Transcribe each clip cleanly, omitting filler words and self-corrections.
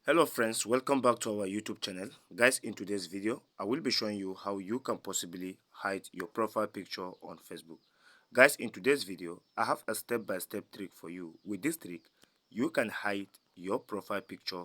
Hello friends, welcome back to our YouTube channel. Guys, in today's video I will be showing you how you can possibly hide your profile picture on Facebook. Guys, in today's video I have a step-by-step trick for you. With this trick you can hide your profile picture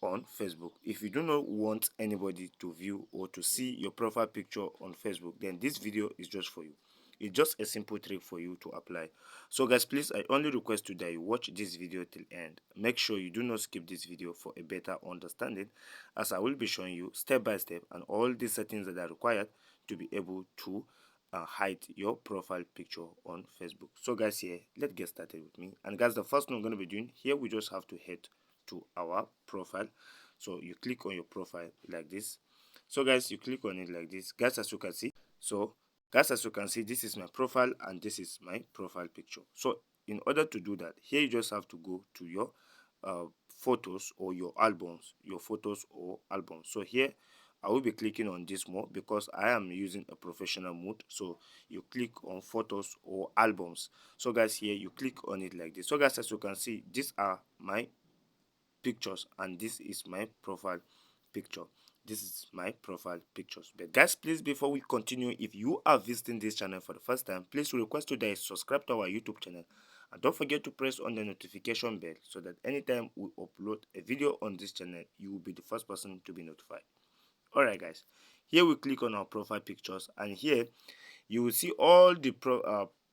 on Facebook. If you do not want anybody to view or to see your profile picture on Facebook, then this video is just for you. It's just a simple trick for you to apply. So guys, please, I only request you that you watch this video till end. Make sure you do not skip this video for a better understanding, as I will be showing you step by step and all the settings that are required to be able to hide your profile picture on Facebook. So guys, here, let's get started with me. And guys, the first thing I'm going to be doing here, we just have to head to our profile. So you click on your profile like this. So guys, you click on it like this, guys. As you can see, this is my profile and this is my profile picture. So in order to do that, here you just have to go to your photos or your albums, so here I will be clicking on this more because I am using a professional mode. So you click on photos or albums. So guys, here you click on it like this. So guys, as you can see, these are my pictures and this is my profile picture. But guys, please, before we continue, if you are visiting this channel for the first time, please request you that you subscribe to our YouTube channel and don't forget to press on the notification bell so that anytime we upload a video on this channel, you will be the first person to be notified. Alright guys, here we click on our profile pictures and here you will see all the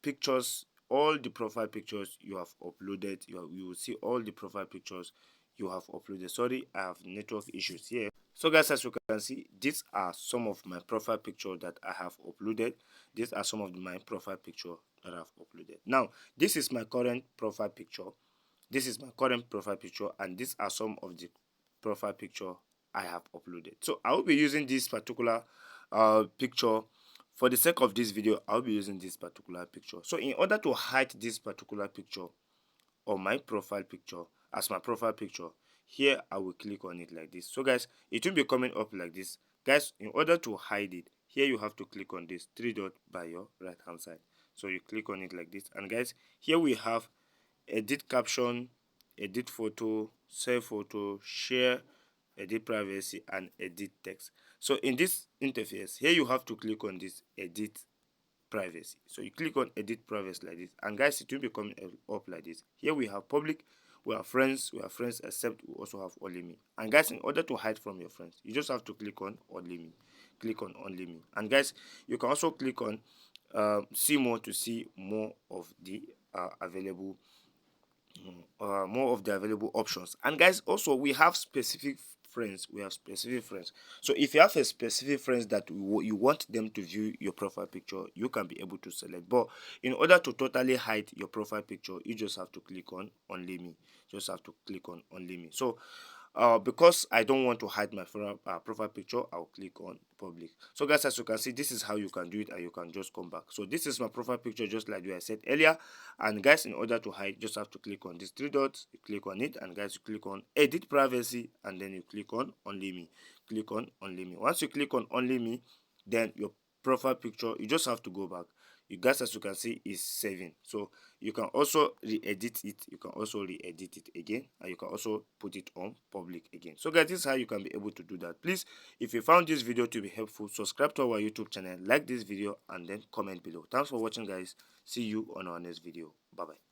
pictures, all the profile pictures you have uploaded. You will see all the profile pictures you have uploaded. Sorry, I have network issues here. So guys, as you can see, these are some of my profile picture that I have uploaded. These are some of my profile picture that I have uploaded. Now, this is my current profile picture. And these are some of the profile picture I have uploaded. So I will be using this particular picture. For the sake of this video, I'll be using this particular picture. So in order to hide this particular picture or my profile picture as my profile picture, here I will click on it like this. So guys, it will be coming up like this. Guys, in order to hide it, here you have to click on this three dot by your right hand side. So you click on it like this, and guys, here we have edit caption, edit photo, save photo, share, edit privacy, and edit text. So in this interface, here you have to click on this edit privacy. So you click on edit privacy like this, and guys, it will be coming up like this. Here we have public, we have friends, except we also have only me. And guys, in order to hide from your friends, you just have to click on only me. And guys, you can also click on see more to see more of the available options. And guys, also we have specific friends. So if you have a specific friends that you want them to view your profile picture, you can be able to select. But in order to totally hide your profile picture, you just have to click on only me. So because I don't want to hide my profile picture, I'll click on public. So guys, as you can see, this is how you can do it, and you can just come back. So this is my profile picture, just like I said earlier. And guys, in order to hide, just have to click on these three dots, you click on it, and guys, you click on edit privacy, and then you click on only me. Once you click on only me, then your profile picture, you just have to go back. You guys, as you can see, is saving. So you can also re-edit it, again, and you can also put it on public again. So guys, this is how you can be able to do that. Please, if you found this video to be helpful, subscribe to our YouTube channel, like this video, and then comment below. Thanks for watching guys. See you on our next video. Bye bye.